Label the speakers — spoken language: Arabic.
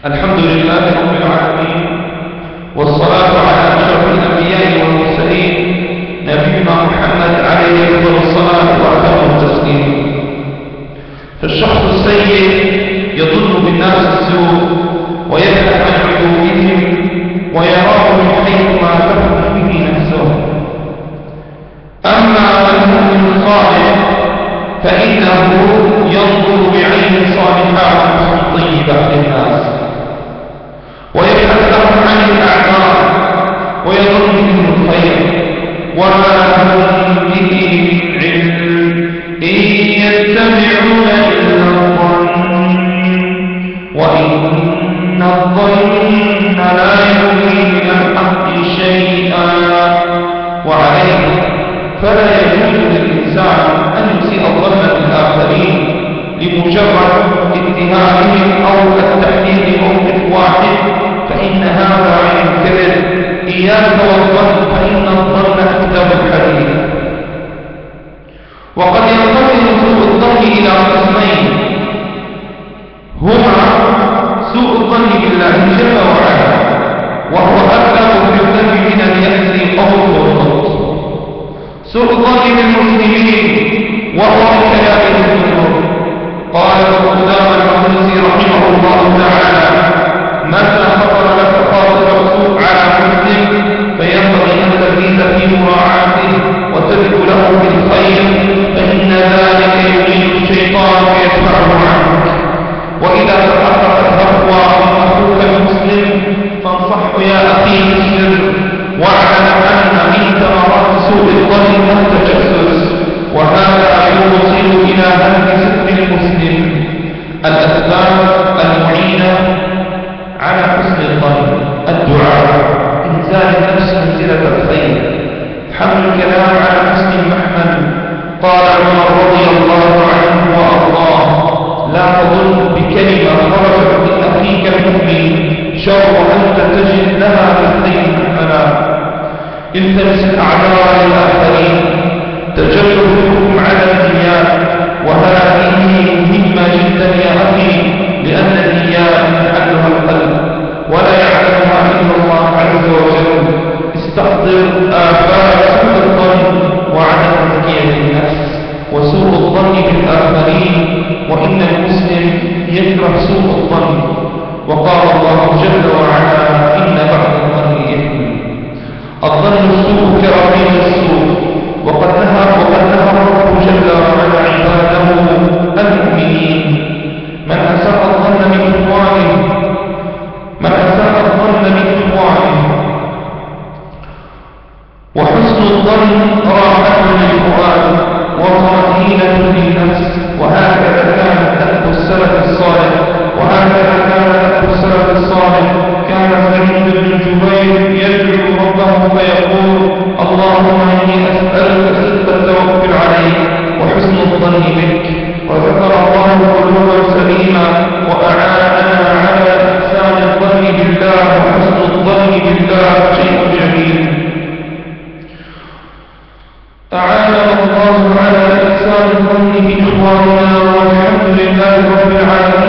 Speaker 1: الحمد لله رب العالمين، والصلاة على أشرف الأنبياء والمرسلين نبينا محمد عليه أفضل الصلاة وأتم التسليم. فالشخص السيء يظن بالناس السوء ويبحث عن عيوبهم ويراه من حيث ما تفهم به نفسه. أما المؤمن الصالح فإنه ينظر بعين صالحة طيبة للناس ويبحث لهم عن الأعذار ويظن بهم الخير وما هم به من علم إن يتبعون إلا الظن وإن الظن لا يغني من الحق شيئا. وعليه فلا يجوز للإنسان أن يسيء الظن بالآخرين لمجرد اتهامهم أو التحديد موقف واحد، فإن هذا عين الكذب. إياك والظن فإن الظن أكذب الحديث. وقد ينقسم سوء الظن إلى قسمين، هما سوء الظن بالله جل وعلا وهو أبلغ في الذنب من اليأس أو القنوط، سوء الظن بالمسلمين وهو من كبائر الذنوب. قال ابن قدامة المقدسي رحمه الله تعالى: متى خطر لك خاطر سوء على مسلم فينبغي أن تزيد في مراعاته وتدعو له بالخير، فإن ذلك يريد الشيطان ويدفعه عنك. وإذا تحققت هفوى أخوك المسلم فانصحه يا أخي بالسر، واعلم أن من ثمرات سوء الظن التجسس، وهذا يوصل إلى هدم ستر المسلم. الأسباب المعينة على حسن الظن: الدعاء، إنزال النفس منزلة الخير، حمل الكلام على حسن المحمل. قال عمر رضي الله عنه وأرضاه: لا تظن بكلمة خرجت من أخيك المؤمن شر أنت تجد لها بالخير محملا. التمس الأعذار للآخرين، تجرب الحكم على النيات، وهذه مهمة جدا يا أخي، لأن النيات محلها القلب ولا يعلمها إلا الله عز وجل. استحضر آفات سوء الظن وعدم تزكية النفس وسوء الظن بالآخرين، وإن المسلم يكره سوء الظن. وقال الله جل وعلا: إن بعض الظن إثم. الظن السوء كرميم السوء، وقد نهى الرب جل وعلا عباده المؤمنين: من أساء الظن من إخوانه وحسن الظن راحة للفؤاد وطمأنينة للنفس. وهكذا كانت أهل السلف الصالح كان سعيد بن جبير يدعو ربه فيقول: اللهم إني أسألك صدق التوكل عليك وحسن الظن بك. وذكر الله قلوبا سليما وأعاننا على إحسان الظن بالله وحسن الظن بالله، شيء جميل. أعاننا الله على إحسان الظن بإخواننا، والحمد لله رب العالمين.